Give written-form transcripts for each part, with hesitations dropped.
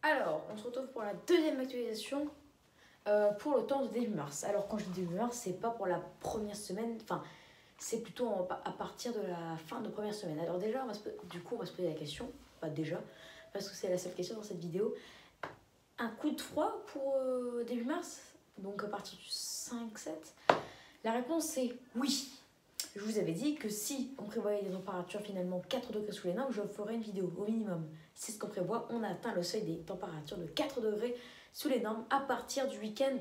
Alors, on se retrouve pour la deuxième actualisation pour le temps de début mars. Alors, quand je dis début mars, c'est pas pour la première semaine, enfin, c'est plutôt à partir de la fin de première semaine. Alors déjà, on va se poser la question, pas déjà, parce que c'est la seule question dans cette vidéo. Un coup de froid pour début mars, donc à partir du 5-7. La réponse c'est oui. Je vous avais dit que si on prévoyait des températures finalement 4 degrés sous les normes, je ferai une vidéo au minimum. C'est ce qu'on prévoit. On a atteint le seuil des températures de 4 degrés sous les normes à partir du week-end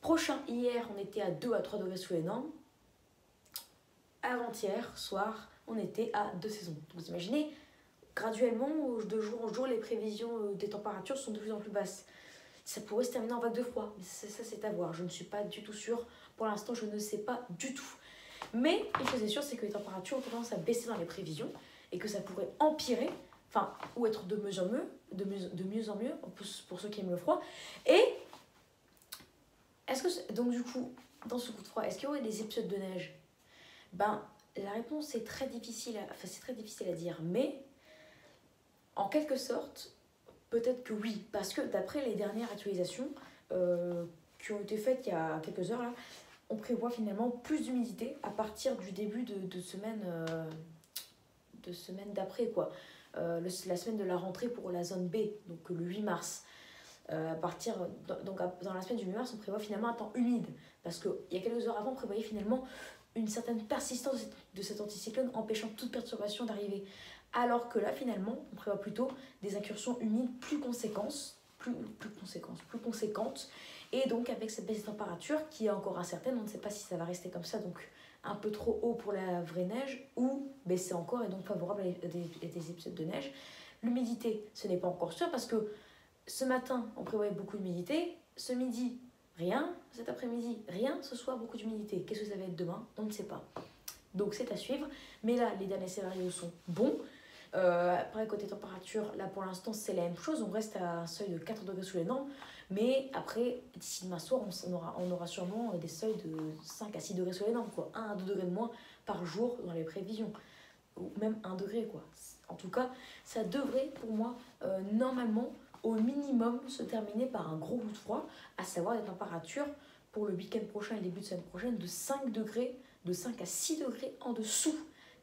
prochain. Hier, on était à 2 à 3 degrés sous les normes. Avant-hier, soir, on était à 2 saisons. Vous imaginez, graduellement, de jour en jour, les prévisions des températures sont de plus en plus basses. Ça pourrait se terminer en vague de froid, mais ça c'est à voir. Je ne suis pas du tout sûre. Pour l'instant, je ne sais pas du tout. Mais une chose est sûre, c'est que les températures ont tendance à baisser dans les prévisions et que ça pourrait empirer, enfin, ou être de mieux en mieux, de mieux en mieux pour ceux qui aiment le froid. Et donc du coup, dans ce coup de froid, est-ce qu'il y aurait des épisodes de neige? Ben, la réponse est très difficile à dire, mais en quelque sorte, peut-être que oui, parce que d'après les dernières actualisations qui ont été faites il y a quelques heures là, on prévoit finalement plus d'humidité à partir du début de semaine d'après quoi. La semaine de la rentrée pour la zone B, donc le 8 mars. Dans la semaine du 8 mars, on prévoit finalement un temps humide. Parce qu'il y a quelques heures avant, on prévoyait finalement une certaine persistance de cet anticyclone empêchant toute perturbation d'arriver. Alors que là, finalement, on prévoit plutôt des incursions humides plus conséquentes. Et donc avec cette baisse de température qui est encore incertaine, on ne sait pas si ça va rester comme ça, donc un peu trop haut pour la vraie neige, ou baisser encore et donc favorable à des épisodes de neige. L'humidité, ce n'est pas encore sûr parce que ce matin, on prévoyait beaucoup d'humidité, ce midi, rien, cet après-midi, rien, ce soir, beaucoup d'humidité. Qu'est-ce que ça va être demain? On ne sait pas. Donc c'est à suivre, mais là, les derniers scénarios sont bons. Après, côté température, là pour l'instant, c'est la même chose. On reste à un seuil de 4 degrés sous les normes. Mais après, d'ici demain soir, on aura sûrement des seuils de 5 à 6 degrés sous les normes, quoi. 1 à 2 degrés de moins par jour dans les prévisions. Ou même 1 degré, quoi. En tout cas, ça devrait, pour moi, normalement, au minimum, se terminer par un gros coup de froid, à savoir des températures pour le week-end prochain et le début de semaine prochaine de 5 degrés, de 5 à 6 degrés en dessous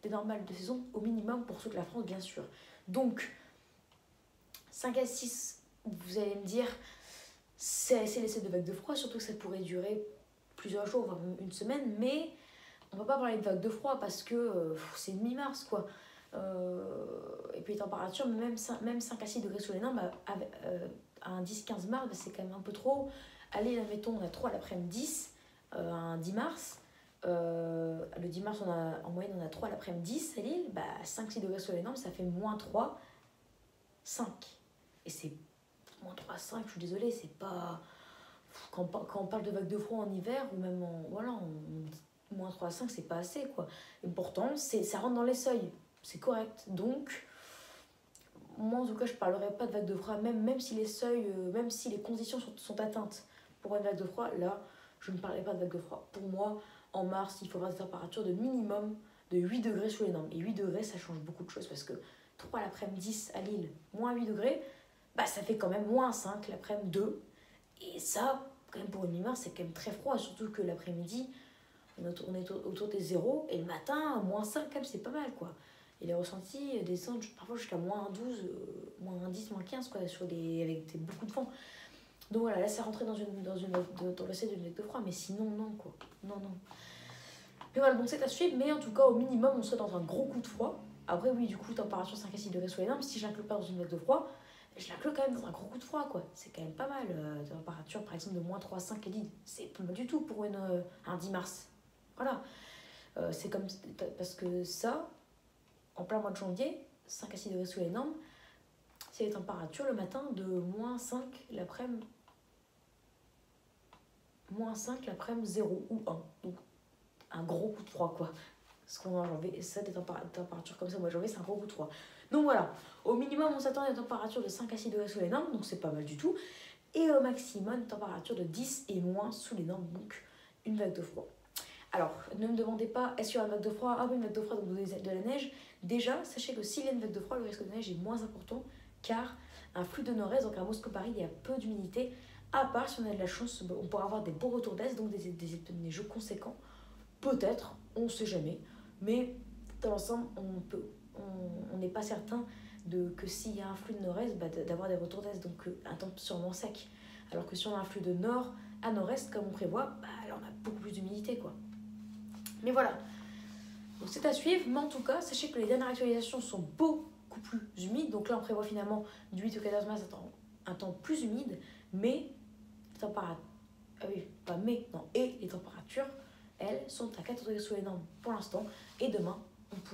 des normales de saison, au minimum pour toute la France, bien sûr. Donc, 5 à 6, vous allez me dire, c'est l'essai de vague de froid, surtout que ça pourrait durer plusieurs jours, voire même une semaine, mais on va pas parler de vague de froid parce que c'est mi-mars, quoi. Et puis les températures, même 5 à 6 degrés sous les normes, à un 10-15 mars, c'est quand même un peu trop. Allez, là, mettons, on a 3 l'après-midi, 10, un 10 mars. Le 10 mars, en moyenne, on a 3 l'après-midi 10 à Lille. 5-6 degrés sous les normes, ça fait moins 3, 5. Et c'est moins 3, 5, je suis désolée, c'est pas... Quand on parle de vague de froid en hiver, ou même moins 3, 5, c'est pas assez, quoi. Et pourtant, ça rentre dans les seuils. C'est correct. Donc, moi, en tout cas, je parlerai pas de vague de froid, même si les seuils, même si les conditions sont atteintes pour une vague de froid, là, je ne parlerai pas de vague de froid. Pour moi, en mars, il faudra des températures de minimum de 8 degrés sous les normes. Et 8 degrés, ça change beaucoup de choses parce que 3 l'après-midi 10 à Lille, moins 8 degrés, ça fait quand même moins 5 l'après-midi 2. Et ça, quand même pour une mi-mars, c'est quand même très froid, surtout que l'après-midi, on est autour des 0, et le matin, moins 5, quand même, c'est pas mal, quoi. Et les ressentis descendent parfois jusqu'à moins 12, moins 10, moins 15, quoi, avec beaucoup de vent. Donc voilà, là, ça rentrait dans l'essai d'une vague de froid, mais sinon, non, quoi. Non. Mais voilà, donc c'est à suivre, mais en tout cas, au minimum, on serait dans un gros coup de froid. Après, oui, du coup, température 5 à 6 degrés sous les normes, si j'inclus pas dans une vague de froid, je l'inclus quand même dans un gros coup de froid, quoi. C'est quand même pas mal, température, par exemple, de moins 3, 5 à Lille. C'est pas mal du tout pour un 10 mars. Voilà. C'est comme... Parce que ça, en plein mois de janvier, 5 à 6 degrés sous les normes, c'est les températures le matin de moins 5 l'après-midi. Moins 5 l'après-midi 0 ou 1. Donc un gros coup de froid, quoi. Ce qu'on a en janvier, et ça, des températures comme ça au mois de janvier, c'est un gros coup de froid. Donc voilà, au minimum, on s'attend à des températures de 5 à 6 degrés sous les normes, donc c'est pas mal du tout. Et au maximum, une température de 10 et moins sous les normes, donc une vague de froid. Alors, ne me demandez pas, est-ce qu'il y aura une vague de froid? Ah oui, une vague de froid, donc de la neige. Déjà, sachez que s'il y a une vague de froid, le risque de neige est moins important, car un flux de nord-est, donc à Moscou, Paris, il y a peu d'humidité. À part si on a de la chance, on pourra avoir des beaux retours d'est, donc des épisodes neigeux conséquents. Peut-être, on ne sait jamais. Mais dans l'ensemble, on n'est pas certain que s'il y a un flux de nord-est, d'avoir des retours d'est, donc un temps sûrement sec. Alors que si on a un flux de nord à nord-est, comme on prévoit, là on a beaucoup plus d'humidité, quoi. Mais voilà, donc c'est à suivre, mais en tout cas, sachez que les dernières actualisations sont beaucoup plus humides. Donc là, on prévoit finalement du 8 au 14 mars un temps plus humide, mais les températures, et les températures, elles, sont à 4 degrés sous les normes pour l'instant, et demain,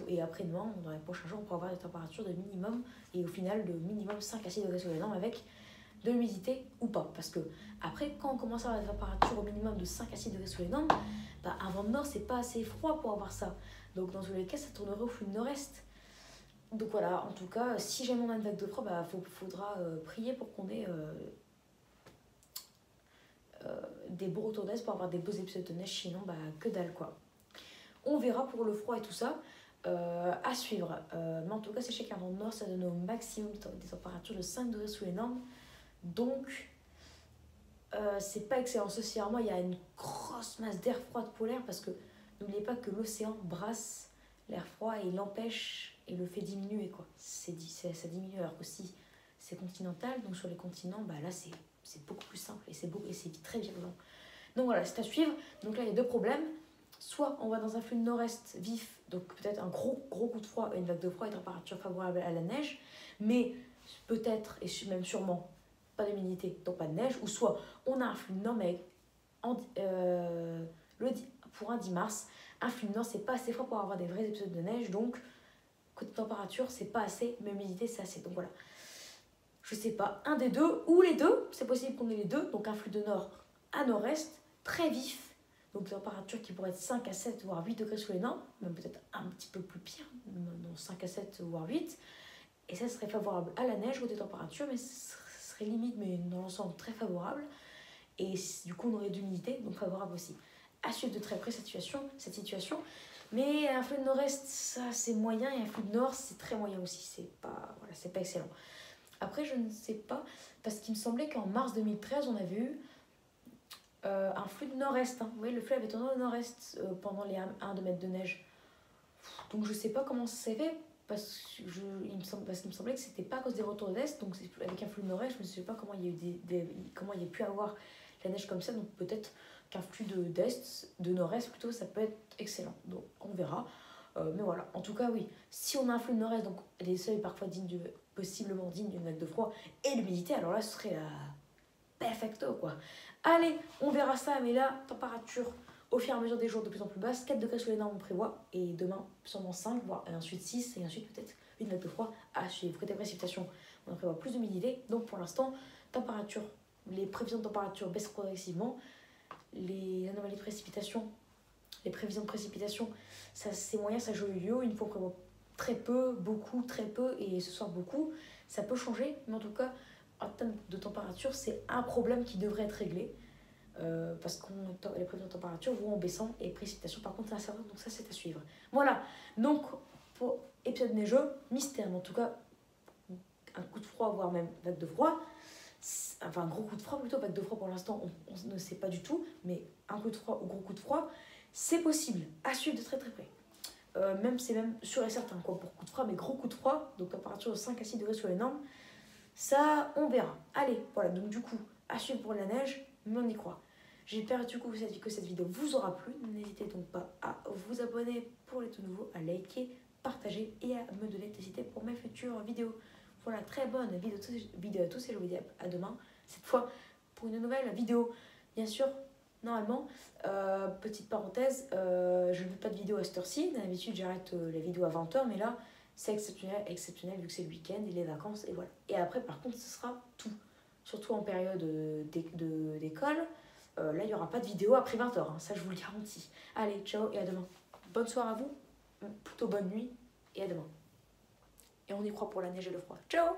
et après-demain, dans les prochains jours, on pourra avoir des températures de minimum, et au final, de minimum 5 à 6 degrés sous les normes avec de l'humidité ou pas. Parce que après, quand on commence à avoir des températures au minimum de 5 à 6 degrés sous les normes, un vent de nord, c'est pas assez froid pour avoir ça. Donc dans tous les cas, ça tournerait au flux de nord-est. Donc voilà, en tout cas, si jamais on a une vague de froid, faudra prier pour qu'on ait des beaux retours d'est pour avoir des beaux épisodes de neige, sinon que dalle quoi. On verra pour le froid et tout ça, à suivre. Mais en tout cas, sachez qu'un vent de nord, ça donne au maximum des températures de 5 degrés sous les normes. Donc, c'est pas excellent. Socialement, il y a une grosse masse d'air froid polaire parce que n'oubliez pas que l'océan brasse l'air froid et l'empêche et le fait diminuer, quoi. Ça diminue, alors que si c'est continental, donc sur les continents, là c'est beaucoup plus simple et c'est très virulent. Donc voilà, c'est à suivre. Donc là, il y a deux problèmes. Soit on va dans un flux de nord-est vif, donc peut-être un gros coup de froid, une vague de froid et température favorable à la neige, mais peut-être et même sûrement pas d'humidité, donc pas de neige, ou soit on a un flux de nord, mais pour un 10 mars, un flux de nord, c'est pas assez froid pour avoir des vrais épisodes de neige, donc côté température, c'est pas assez, mais humidité, c'est assez. Donc voilà, je sais pas, un des deux, ou les deux, c'est possible qu'on ait les deux, donc un flux de nord à nord-est, très vif, donc température qui pourrait être 5 à 7, voire 8 degrés sous les normes, même peut-être un petit peu plus pire, non 5 à 7, voire 8, et ça serait favorable à la neige côté température, mais ce serait limite, mais dans l'ensemble très favorable, et du coup on aurait d'humidité, donc favorable aussi. À suivre de très près cette situation, mais un flux de nord-est, ça c'est moyen, et un flux de nord, c'est très moyen aussi, c'est pas excellent. Après, je ne sais pas, parce qu'il me semblait qu'en mars 2013, on avait eu un flux de nord-est. Vous voyez, le flux avait tourné au nord-est pendant les 1-2 mètres de neige. Donc je sais pas comment ça s'est fait, parce qu'il me semblait que c'était pas à cause des retours d'est, donc avec un flux de nord-est, je ne sais pas comment il y a eu comment il y a pu avoir la neige comme ça, donc peut-être qu'un flux de nord-est plutôt, ça peut être excellent. Donc on verra. Mais voilà, en tout cas oui, si on a un flux de nord-est, donc des seuils parfois possiblement dignes d'une vague de froid et l'humidité, alors là ce serait perfecto quoi. Allez, on verra ça, mais là, température au fur et à mesure des jours de plus en plus basse, 4 degrés sous les normes on prévoit, et demain sûrement 5, voire et ensuite 6, et ensuite peut-être une vague de froid à suivre. Côté précipitations, on prévoit plus d'humidité, donc pour l'instant, température, les prévisions de température baissent progressivement, les anomalies de précipitation, les prévisions de précipitation, c'est moyen, ça joue yo-yo, il faut prévoir très peu, beaucoup, très peu, et ce soir beaucoup, ça peut changer, mais en tout cas, en termes de température, c'est un problème qui devrait être réglé, parce que les prévisions de température vont en baissant, et les précipitations par contre c'est incertain, donc ça c'est à suivre. Voilà, donc pour épisode neigeux, mystère, mais en tout cas, un coup de froid, voire même vague de froid, enfin un gros coup de froid plutôt, vague de froid pour l'instant on ne sait pas du tout, mais un coup de froid ou gros coup de froid, c'est possible, à suivre de très très près. C'est même sûr et certain, quoi, pour coup de froid, mais gros coup de froid, donc température de 5 à 6 degrés sur les normes, ça on verra. Allez, voilà, donc du coup, à suivre pour la neige, mais on y croit. J'espère du coup que cette vidéo vous aura plu, n'hésitez donc pas à vous abonner pour les tout nouveaux, à liker, partager et à me donner des idées pour mes futures vidéos. Voilà, très bonne vidéo à tous et je vous dis à demain, cette fois pour une nouvelle vidéo. Bien sûr, normalement, petite parenthèse, je ne fais pas de vidéo à cette heure-ci. D'habitude, j'arrête les vidéos à 20h, mais là, c'est exceptionnel vu que c'est le week-end et les vacances, et voilà. Et après, par contre, ce sera tout. Surtout en période d'école. Là, il n'y aura pas de vidéo après 20h, hein, ça je vous le garantis. Allez, ciao et à demain. Bonne soirée à vous, plutôt bonne nuit, et à demain. Et on y croit pour la neige et le froid. Ciao!